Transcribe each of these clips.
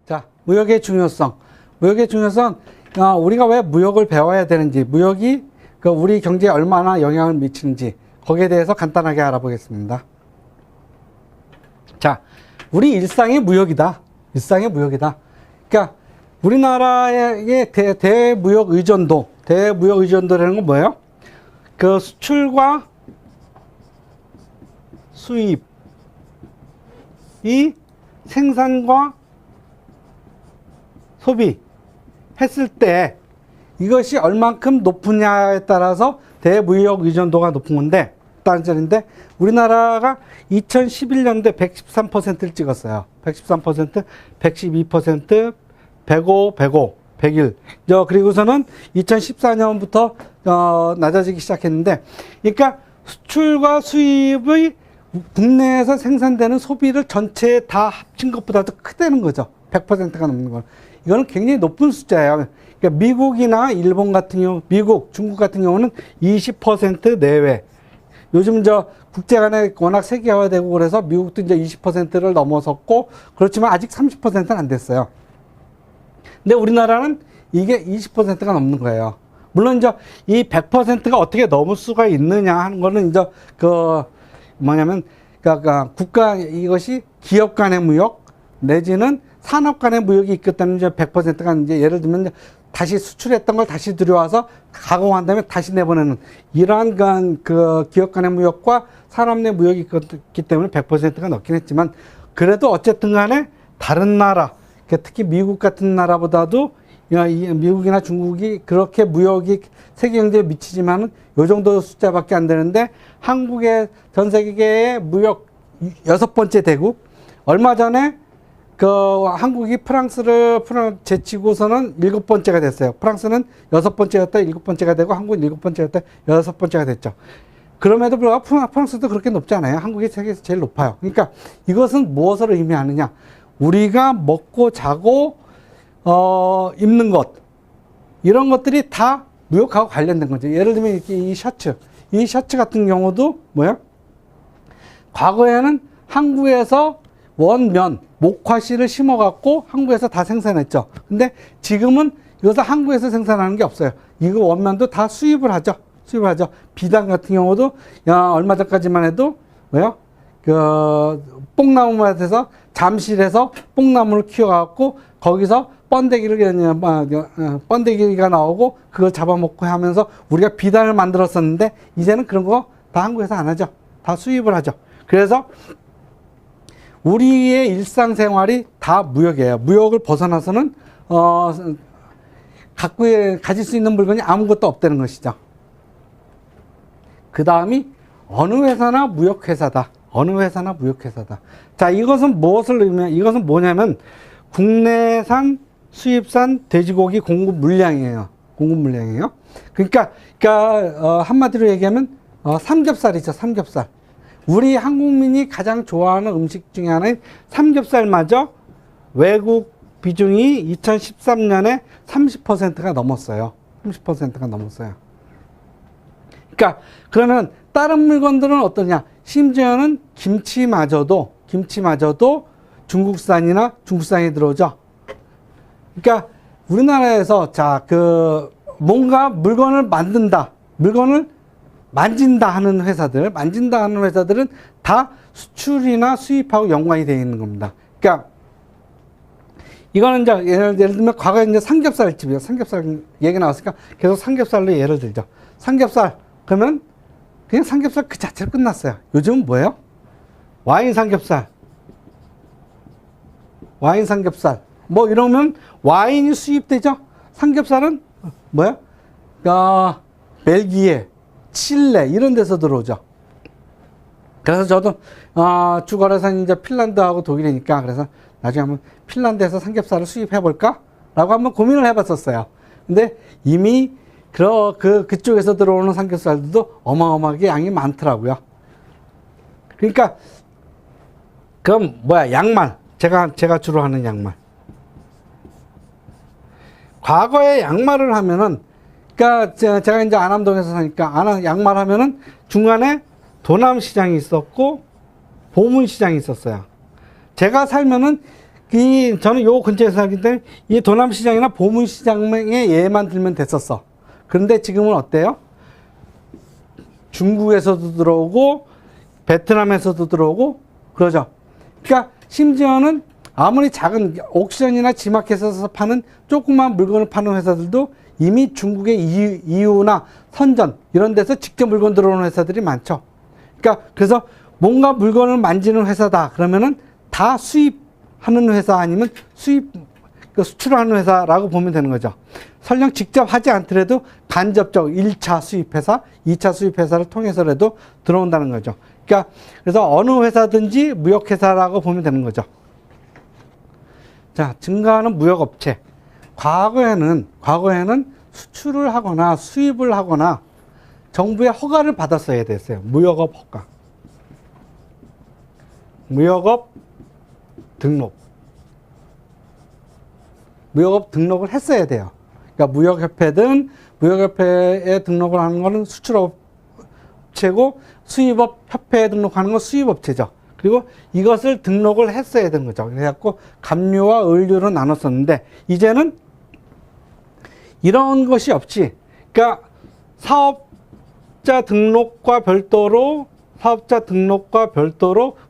자, 무역의 중요성. 무역의 중요성, 우리가 왜 무역을 배워야 되는지, 무역이 우리 경제에 얼마나 영향을 미치는지, 거기에 대해서 간단하게 알아보겠습니다. 자, 우리 일상의 무역이다. 일상의 무역이다. 그러니까, 우리나라의 대무역 의존도라는 건 뭐예요? 그 수출과 수입이 생산과 소비 했을 때 이것이 얼만큼 높으냐에 따라서 대무역 의존도가 높은 건데, 다른 점인데, 우리나라가 2011년도에 113%를 찍었어요. 113%, 112%, 105, 105, 101. 그리고서는 2014년부터 낮아지기 시작했는데, 그러니까 수출과 수입의 국내에서 생산되는 소비를 전체에 다 합친 것보다도 크다는 거죠. 100%가 넘는 거. 이거는 굉장히 높은 숫자예요. 그러니까 미국이나 일본 같은 경우, 미국, 중국 같은 경우는 20% 내외. 요즘 국제 간에 워낙 세계화되고 그래서 미국도 이제 20%를 넘어섰고, 그렇지만 아직 30%는 안 됐어요. 근데 우리나라는 이게 20%가 넘는 거예요. 물론 이제 이 100%가 어떻게 넘을 수가 있느냐 하는 거는 이제 국가 이것이 기업 간의 무역 내지는 산업 간의 무역이 있기 때문에 이제 100%가 이제 예를 들면 다시 수출했던 걸 다시 들여와서 가공한 다음에 다시 내보내는 이러한 그 기업 간의 무역과 산업 내 무역이 있기 때문에 100%가 넘긴 했지만, 그래도 어쨌든 간에 다른 나라, 특히 미국 같은 나라보다도 미국이나 중국이 그렇게 무역이 세계 경제에 미치지만은 요 정도 숫자밖에 안 되는데, 한국의 전 세계의 무역 6번째 대국, 얼마 전에 한국이 프랑스를 제치고서는 7번째가 됐어요. 프랑스는 6번째였다 7번째가 되고, 한국은 7번째였다 6번째가 됐죠. 그럼에도 불구하고 프랑스도 그렇게 높지 않아요. 한국이 세계에서 제일 높아요. 그러니까 이것은 무엇을 의미하느냐? 우리가 먹고 자고 입는 것, 이런 것들이 다 무역하고 관련된 거죠. 예를 들면 이렇게 이 셔츠 같은 경우도 과거에는 한국에서 원면, 목화씨를 심어갖고 한국에서 다 생산했죠. 근데 지금은 이것을 한국에서 생산하는 게 없어요. 이거 원면도 다 수입을 하죠. 비단 같은 경우도 얼마 전까지만 해도 뽕나무밭에서 잠실에서 뽕나무를 키워갖고 거기서 번데기가 나오고 그걸 잡아먹고 하면서 우리가 비단을 만들었었는데, 이제는 그런 거 다 한국에서 안 하죠. 다 수입을 하죠. 그래서 우리의 일상생활이 다 무역이에요. 무역을 벗어나서는 가질 수 있는 물건이 아무것도 없다는 것이죠. 그 다음이 어느 회사나 무역회사다. 자, 이것은 무엇을 의미하냐? 이것은 뭐냐면 국내산, 수입산 돼지고기 공급 물량이에요. 그러니까 한마디로 얘기하면 삼겹살이죠. 삼겹살. 우리 한국민이 가장 좋아하는 음식 중에 하나인 삼겹살마저 외국 비중이 2013년에 30%가 넘었어요. 그러니까 그러면 다른 물건들은 어떠냐? 심지어는 김치마저도 중국산이 들어오죠. 그러니까 우리나라에서 뭔가 물건을 만진다 하는 회사들은 다 수출이나 수입하고 연관이 되어 있는 겁니다. 그러니까 이거는 이제 예를 들면 과거에 이제 삼겹살집이에요. 삼겹살 얘기 나왔으니까 계속 삼겹살로 예를 들죠. 삼겹살 그러면 그냥 삼겹살 그 자체로 끝났어요. 요즘은 뭐예요? 와인 삼겹살 이러면 와인이 수입되죠. 삼겹살은 뭐야? 벨기에, 칠레 이런 데서 들어오죠. 그래서 저도 주거래선 이제 핀란드하고 독일이니까, 그래서 나중에 한번 핀란드에서 삼겹살을 수입해 볼까? 라고 한번 고민을 해봤었어요. 근데 이미 그쪽에서 들어오는 삼겹살들도 어마어마하게 양이 많더라고요. 그러니까 그럼 양말, 제가 주로 하는 양말. 과거에 양말을 하면은, 그러니까 제가 이제 안암동에서 사니까 양말 하면은 중간에 도남시장이 있었고 보문시장이 있었어요. 제가 살면은 저는 요 근처에 살기 때문에 이 도남시장이나 보문시장에 얘만 들면 됐었어. 그런데 지금은 어때요? 중국에서도 들어오고 베트남에서도 들어오고 그러죠. 그러니까 심지어는 아무리 작은 옥션이나 지마켓에서 파는 조그만 물건을 파는 회사들도 이미 중국의 이유나 선전 이런 데서 직접 물건 들어오는 회사들이 많죠. 그러니까 그래서 뭔가 물건을 만지는 회사다 그러면은 다 수입하는 회사 아니면 수출하는 회사라고 보면 되는 거죠. 설령 직접 하지 않더라도 간접적 1차 수입회사, 2차 수입회사를 통해서라도 들어온다는 거죠. 그러니까 그래서 어느 회사든지 무역회사라고 보면 되는 거죠. 자, 증가하는 무역업체. 과거에는 수출을 하거나 수입을 하거나 정부의 허가를 받았어야 됐어요. 무역업 허가. 무역업 등록. 무역업 등록을 했어야 돼요. 그러니까 무역협회든 무역협회에 등록을 하는 거는 수출업체고 수입업 협회에 등록하는 건 수입업체죠. 그리고 이것을 등록을 했어야 되는 거죠. 그래갖고 감류와 을류로 나눴었는데 이제는 이런 것이 없이 그러니까 사업자 등록과 별도로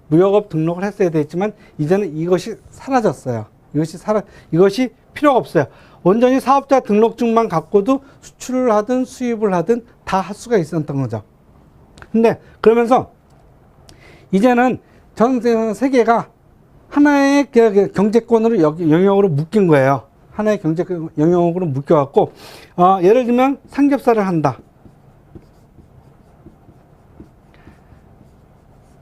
무역업 등록을 했어야 됐지만 이제는 이것이 사라졌어요. 이것이 필요가 없어요. 온전히 사업자 등록증만 갖고도 수출을 하든 수입을 하든 다 할 수가 있었던 거죠. 근데 그러면서 이제는 전 세계가 하나의 경제권으로 영역으로 묶인 거예요. 하나의 경제 영역으로 묶여갖고 예를 들면 삼겹살을 한다.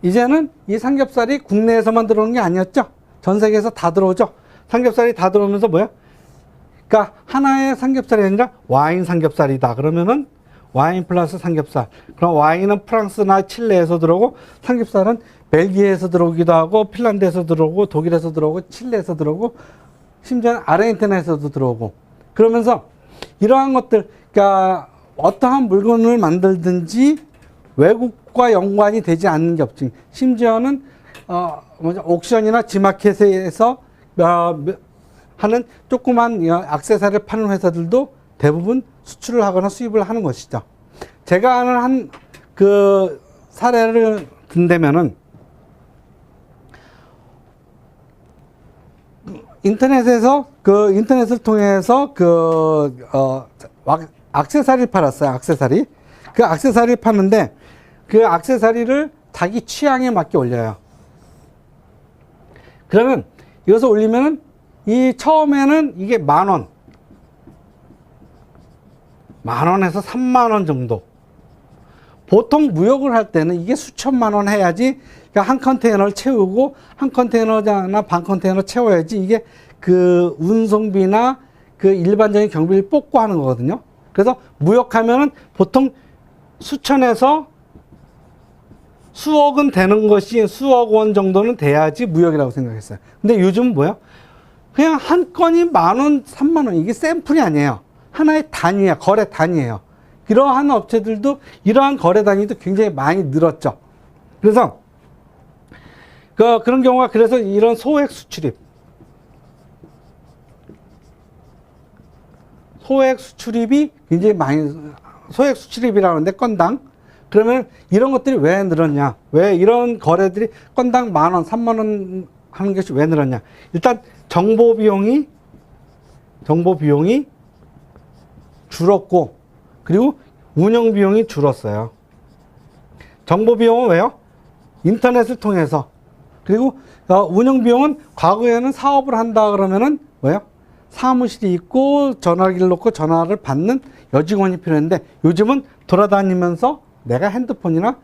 이제는 이 삼겹살이 국내에서만 들어오는 게 아니었죠. 전 세계에서 다 들어오죠. 삼겹살이 다 들어오면서 뭐야? 그러니까 하나의 삼겹살이 아니라 와인 삼겹살이다. 그러면은 와인 플러스 삼겹살. 그럼 와인은 프랑스나 칠레에서 들어오고 삼겹살은 벨기에에서 들어오기도 하고 핀란드에서 들어오고 독일에서 들어오고 칠레에서 들어오고 심지어는 아르헨티나에서도 들어오고 그러면서 이러한 것들 그러니까 어떠한 물건을 만들든지 외국과 연관이 되지 않는 게 없지. 심지어는 옥션이나 지마켓에서 하는 조그만 액세서리를 파는 회사들도 대부분 수출을 하거나 수입을 하는 것이죠. 제가 아는 한 그 사례를 든다면은 인터넷을 통해서 액세서리를 팔았어요. 액세서리. 그 액세서리를 파는데 그 액세서리를 자기 취향에 맞게 올려요. 그러면 이것을 올리면은 처음에는 이게 10,000원. 10,000원에서 30,000원 정도. 보통 무역을 할 때는 이게 수천만 원 해야지 그러니까 한 컨테이너를 채우고 한 컨테이너나 반 컨테이너 채워야지 이게 그 운송비나 그 일반적인 경비를 뽑고 하는 거거든요. 그래서 무역하면은 보통 수천에서 수억은 되는 것이 수억 원 정도는 돼야지 무역이라고 생각했어요. 근데 요즘은 뭐야? 그냥 한 건이 10,000원, 30,000원 이게 샘플이 아니에요. 하나의 단위야, 거래 단위예요. 이러한 업체들도 이러한 거래 단위도 굉장히 많이 늘었죠. 그래서 그런 경우가 그래서 이런 소액 수출입이 굉장히 많이 소액 수출입이라고 하는데 건당 그러면 이런 것들이 왜 늘었냐? 왜 이런 거래들이 건당 10,000원, 30,000원 하는 것이 왜 늘었냐? 일단 정보 비용이 줄었고 그리고 운영 비용이 줄었어요. 정보 비용은 왜요? 인터넷을 통해서. 그리고 운영 비용은 과거에는 사업을 한다 그러면은 뭐예요? 사무실이 있고 전화기를 놓고 전화를 받는 여직원이 필요했는데 요즘은 돌아다니면서 내가 핸드폰이나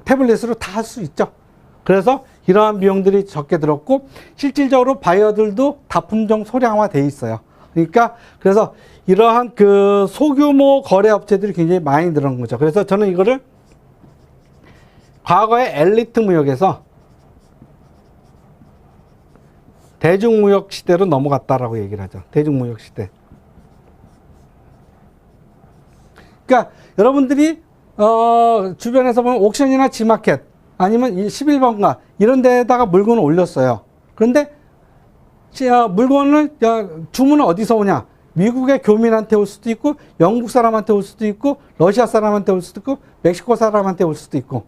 태블릿으로 다 할 수 있죠. 그래서 이러한 비용들이 적게 들었고 실질적으로 바이어들도 다 품종 소량화돼 있어요. 그러니까 그래서 이러한 그 소규모 거래 업체들이 굉장히 많이 늘은 거죠. 그래서 저는 이거를 과거의 엘리트 무역에서 대중무역 시대로 넘어갔다라고 얘기를 하죠. 대중무역 시대. 그러니까 여러분들이 주변에서 보면 옥션이나 지마켓 아니면 11번가 이런 데다가 물건을 올렸어요. 그런데 물건을 주문은 어디서 오냐? 미국의 교민한테 올 수도 있고, 영국 사람한테 올 수도 있고, 러시아 사람한테 올 수도 있고, 멕시코 사람한테 올 수도 있고.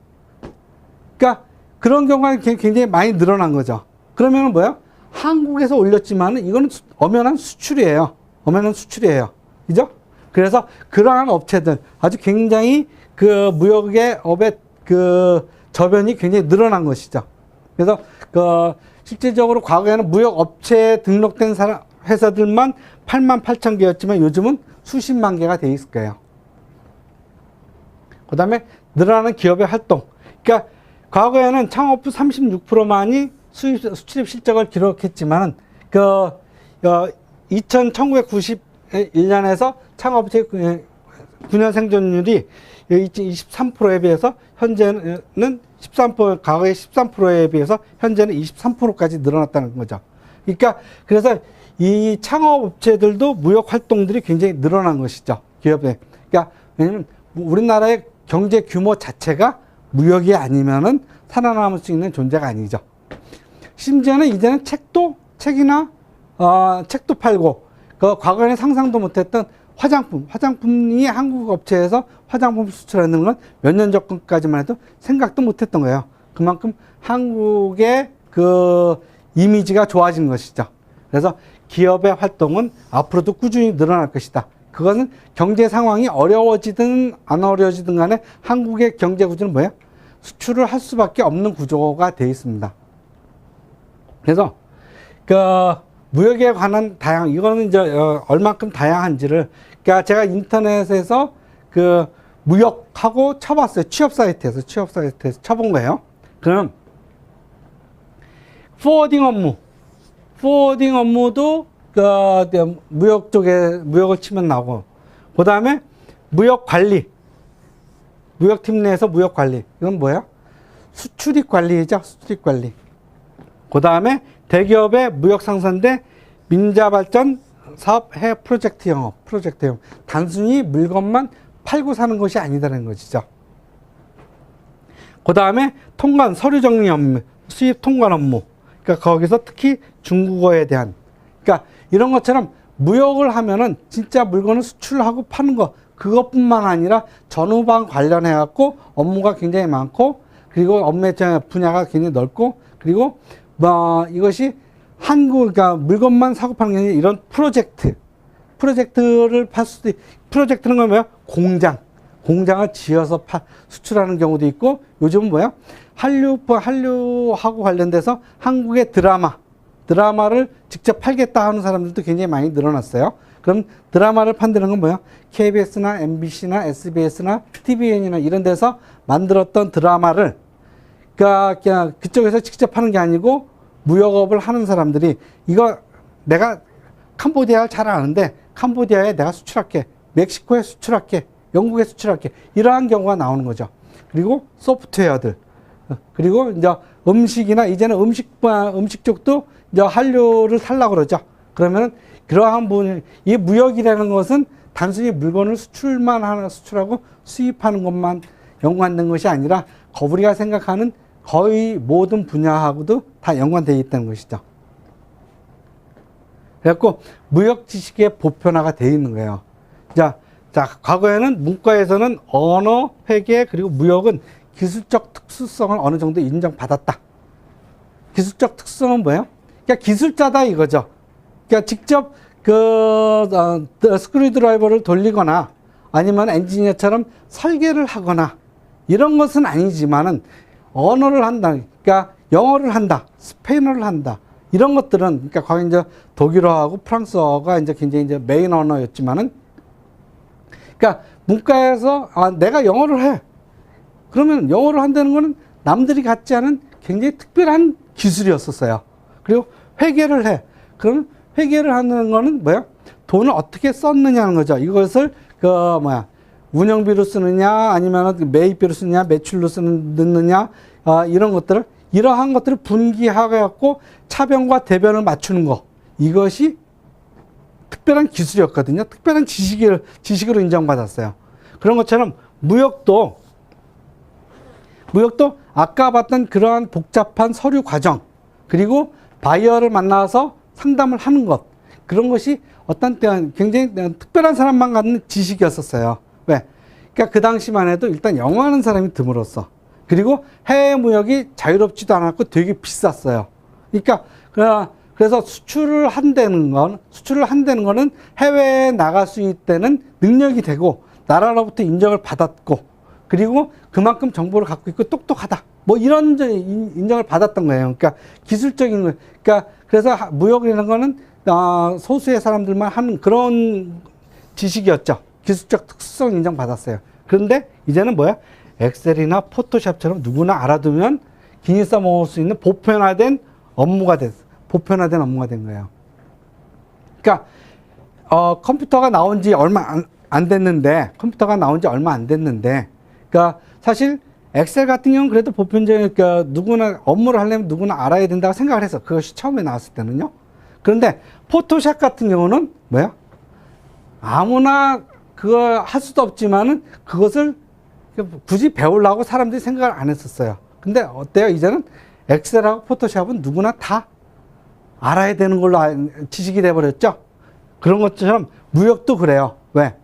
그러니까 그런 경우가 굉장히 많이 늘어난 거죠. 그러면은 뭐야? 한국에서 올렸지만은 이거는 엄연한 수출이에요. 엄연한 수출이에요. 그죠? 그래서 그러한 업체들 아주 굉장히 그 무역의 업의 그 저변이 굉장히 늘어난 것이죠. 그래서 그 실질적으로 과거에는 무역 업체에 등록된 회사들만 88,000개였지만 요즘은 수십만 개가 돼 있을 거예요. 그 다음에 늘어나는 기업의 활동. 그러니까 과거에는 창업 후 36%만이 수출입 실적을 기록했지만은 1991년에서 창업체 9년 생존율이 23%에 비해서 현재는 13%, 과거의 13%에 비해서 현재는 23%까지 늘어났다는 거죠. 그러니까 그래서 이 창업업체들도 무역 활동들이 굉장히 늘어난 것이죠. 기업에. 그러니까 왜냐면 우리나라의 경제 규모 자체가 무역이 아니면은 살아남을 수 있는 존재가 아니죠. 심지어는 이제는 책이나 책도 팔고 그 과거에는 상상도 못했던 화장품이 한국 업체에서 화장품 수출하는 건 몇 년 전까지만 해도 생각도 못했던 거예요. 그만큼 한국의 그 이미지가 좋아진 것이죠. 그래서 기업의 활동은 앞으로도 꾸준히 늘어날 것이다. 그것은 경제 상황이 어려워지든 안 어려워지든 간에 한국의 경제 구조는 뭐예요? 수출을 할 수밖에 없는 구조가 되어 있습니다. 그래서 그 무역에 관한 이거는 이제 얼만큼 다양한지를, 그러니까 제가 인터넷에서 그 무역하고 쳐봤어요. 취업 사이트에서 쳐본 거예요. 그럼 포워딩 업무도 무역 쪽에 무역을 치면 나오고, 그 다음에 무역팀 내에서 무역 관리. 이건 뭐야? 수출입 관리죠. 수출입 관리. 그 다음에 대기업의 무역 상선대 민자발전 사업 해 프로젝트 영업. 단순히 물건만 팔고 사는 것이 아니다는 것이죠. 그 다음에 통관, 서류 정리 업무, 수입 통관 업무. 그러니까 거기서 특히 중국어에 대한. 그러니까 이런 것처럼 무역을 하면은 진짜 물건을 수출하고 파는 거, 그것뿐만 아니라 전후방 관련해갖고 업무가 굉장히 많고, 그리고 업무의 분야가 굉장히 넓고, 그리고 이것이 그러니까 물건만 사고 파는 게 아니라 이런 프로젝트를 팔 수도 프로젝트는 건 뭐야? 공장을 지어서 수출하는 경우도 있고, 요즘은 뭐야? 한류하고 관련돼서 한국의 드라마를 직접 팔겠다 하는 사람들도 굉장히 많이 늘어났어요. 그럼 드라마를 판다는 건 뭐야? KBS나 MBC나 SBS나 TVN이나 이런 데서 만들었던 드라마를 그러니까 그쪽에서 직접 하는 게 아니고 무역업을 하는 사람들이, 이거 내가 캄보디아를 잘 아는데 캄보디아에 내가 수출할게, 멕시코에 수출할게, 영국에 수출할게, 이러한 경우가 나오는 거죠. 그리고 소프트웨어들, 그리고 이제 음식이나 이제는 음식 쪽도 이제 한류를 살라고 그러죠. 그러면 그러한 이 무역이라는 것은 단순히 물건을 수출하고 수입하는 것만 연관된 것이 아니라 우리가 생각하는 거의 모든 분야하고도 다 연관되어 있다는 것이죠. 그래갖고 무역 지식의 보편화가 되어 있는 거예요. 자, 과거에는 문과에서는 언어, 회계, 그리고 무역은 기술적 특수성을 어느 정도 인정받았다. 기술적 특수성은 뭐예요? 그러니까 기술자다 이거죠. 그러니까 직접 스크류 드라이버를 돌리거나 아니면 엔지니어처럼 설계를 하거나 이런 것은 아니지만은 언어를 한다. 그러니까 영어를 한다. 스페인어를 한다. 이런 것들은, 그러니까 과거 이제 독일어하고 프랑스어가 이제 굉장히 이제 메인 언어였지만은, 그러니까 문과에서 내가 영어를 해. 그러면 영어를 한다는 거는 남들이 갖지 않은 굉장히 특별한 기술이었었어요. 그리고 회계를 해. 그럼 회계를 하는 거는 뭐야? 돈을 어떻게 썼느냐는 거죠. 이것을 운영비로 쓰느냐, 아니면 매입비로 쓰느냐, 매출로 넣느냐, 이러한 것들을 분기하고 차변과 대변을 맞추는 거. 이것이 특별한 기술이었거든요. 특별한 지식으로 인정받았어요. 그런 것처럼 무역도 아까 봤던 그러한 복잡한 서류 과정, 그리고 바이어를 만나서 상담을 하는 것. 그런 것이 어떤 때는 굉장히 특별한 사람만 갖는 지식이었었어요. 왜? 그러니까 그 당시만 해도 일단 영어하는 사람이 드물었어. 그리고 해외 무역이 자유롭지도 않았고 되게 비쌌어요. 그러니까 그래서 수출을 한다는 거는 해외에 나갈 수 있다는 능력이 되고 나라로부터 인정을 받았고 그리고 그만큼 정보를 갖고 있고 똑똑하다. 뭐 이런 인정을 받았던 거예요. 그러니까 기술적인 거. 그러니까 그래서 무역이라는 거는 소수의 사람들만 하는 그런 지식이었죠. 기술적 특수성 인정 받았어요. 그런데 이제는 뭐야? 엑셀이나 포토샵처럼 누구나 알아두면 기니 써먹을 수 있는 보편화된 업무가 됐어. 보편화된 업무가 된 거예요. 그러니까 컴퓨터가 나온 지 얼마 안 됐는데, 그러니까 사실 엑셀 같은 경우는 그래도 보편적인, 그러니까 누구나 업무를 하려면 누구나 알아야 된다고 생각을 해서 그것이 처음에 나왔을 때는요. 그런데 포토샵 같은 경우는 뭐야? 아무나 그거 할 수도 없지만은 그것을 굳이 배우려고 사람들이 생각을 안 했었어요. 근데 어때요? 이제는 엑셀하고 포토샵은 누구나 다 알아야 되는 걸로 지식이 돼버렸죠. 그런 것처럼 무역도 그래요. 왜?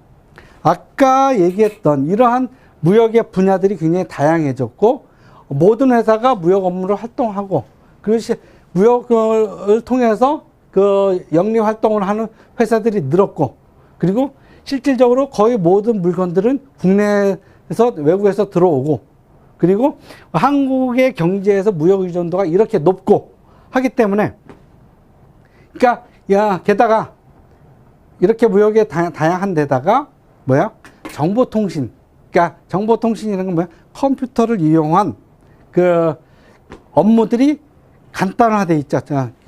아까 얘기했던 이러한 무역의 분야들이 굉장히 다양해졌고 모든 회사가 무역 업무를 활동하고 그것이 무역을 통해서 그 영리 활동을 하는 회사들이 늘었고 그리고 실질적으로 거의 모든 물건들은 국내에서 외국에서 들어오고 그리고 한국의 경제에서 무역 의존도가 이렇게 높고 하기 때문에 그러니까 게다가 이렇게 무역의 다양한 데다가 뭐야? 정보통신. 그러니까 정보통신이라는 건 뭐야? 컴퓨터를 이용한 그 업무들이 간단화돼 있죠.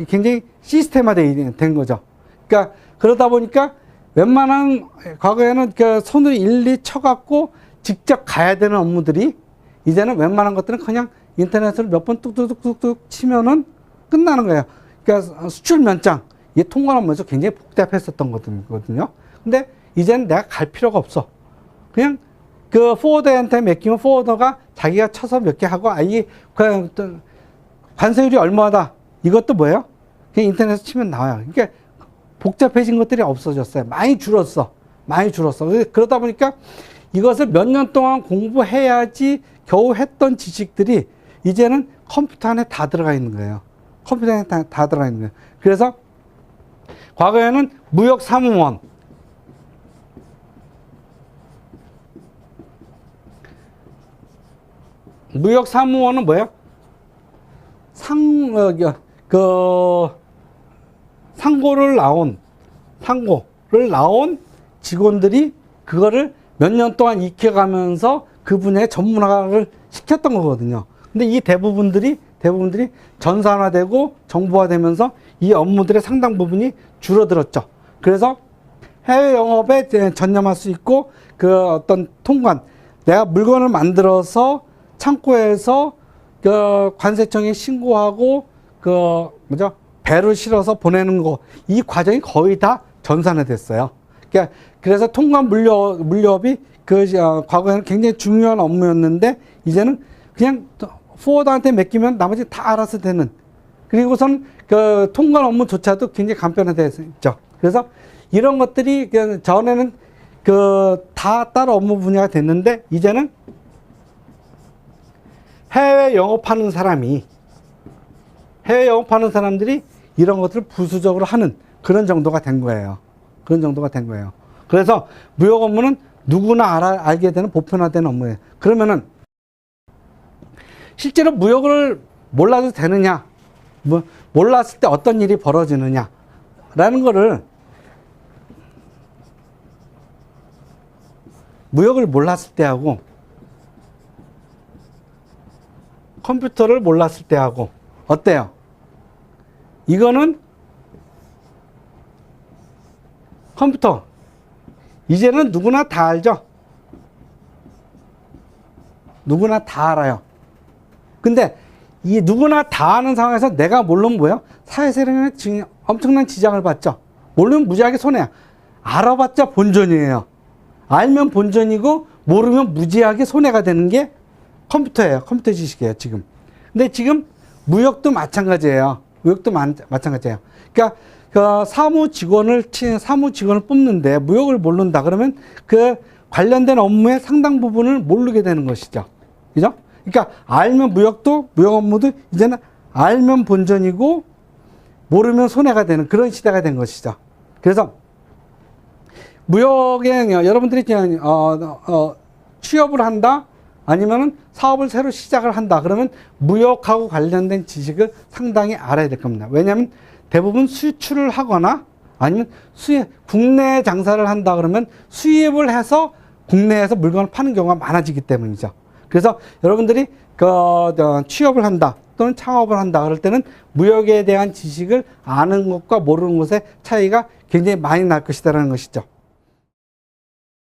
굉장히 시스템화돼 된 거죠. 그러니까 그러다 보니까 웬만한 과거에는 그 손으로 일일이 쳐갖고 직접 가야 되는 업무들이 이제는 웬만한 것들은 그냥 인터넷으로 몇 번 뚝뚝뚝뚝 치면은 끝나는 거예요. 그러니까 수출 면장, 이게 통관 업무에서 굉장히 복잡했었던 거거든요. 근데 이제는 내가 갈 필요가 없어. 그냥 그 포워더한테 맡기면 포워더가 자기가 쳐서 몇 개 하고 이게 그냥 관세율이 얼마다 이것도 뭐예요? 그냥 인터넷에서 치면 나와요. 그러니까 복잡해진 것들이 없어졌어요. 많이 줄었어. 그러다 보니까 이것을 몇 년 동안 공부해야지 겨우 했던 지식들이 이제는 컴퓨터 안에 다 들어가 있는 거예요. 컴퓨터 안에 다 들어가 있는 거예요. 그래서 과거에는 무역사무원은 뭐예요? 상고를 나온 직원들이 그거를 몇 년 동안 익혀가면서 그 분야의 전문화를 시켰던 거거든요. 근데 이 대부분들이 전산화되고 정보화되면서 이 업무들의 상당 부분이 줄어들었죠. 그래서 해외 영업에 전념할 수 있고 그 어떤 통관, 내가 물건을 만들어서 창고에서 그 관세청에 신고하고 배를 실어서 보내는 거, 이 과정이 거의 다 전산화됐어요. 그래서 통관 물류업이 과거에는 굉장히 중요한 업무였는데 이제는 그냥 포워더한테 맡기면 나머지 다 알아서 되는. 그리고선 그 통관 업무조차도 굉장히 간편화됐죠. 그래서 이런 것들이 전에는 다 따로 업무 분야가 됐는데 이제는 해외 영업하는 사람들이 이런 것들을 부수적으로 하는 그런 정도가 된 거예요. 그래서 무역 업무는 누구나 알게 되는 보편화된 업무예요. 그러면은 실제로 무역을 몰라도 되느냐, 몰랐을 때 어떤 일이 벌어지느냐라는 거를 무역을 몰랐을 때하고 컴퓨터를 몰랐을 때하고 어때요? 이거는 컴퓨터 이제는 누구나 다 알죠? 누구나 다 알아요. 근데 이 누구나 다 아는 상황에서 내가 모르면 뭐예요? 사회생활에 엄청난 지장을 받죠. 모르면 무지하게 손해야. 알아봤자 본전이에요. 알면 본전이고 모르면 무지하게 손해가 되는 게 컴퓨터예요. 컴퓨터 지식이에요, 지금. 근데 지금 무역도 마찬가지예요. 무역도 마찬가지예요. 그러니까 그 사무직원을 뽑는데 무역을 모른다 그러면 그 관련된 업무의 상당 부분을 모르게 되는 것이죠. 그죠? 그러니까 알면 무역도 무역 업무도 이제는 알면 본전이고 모르면 손해가 되는 그런 시대가 된 것이죠. 그래서 무역에 여러분들이 그냥 취업을 한다 아니면은 사업을 새로 시작을 한다 그러면 무역하고 관련된 지식을 상당히 알아야 될 겁니다. 왜냐하면 대부분 수출을 하거나 아니면 국내 장사를 한다 그러면 수입을 해서 국내에서 물건을 파는 경우가 많아지기 때문이죠. 그래서 여러분들이 취업을 한다 또는 창업을 한다 그럴 때는 무역에 대한 지식을 아는 것과 모르는 것의 차이가 굉장히 많이 날 것이다라는 것이죠.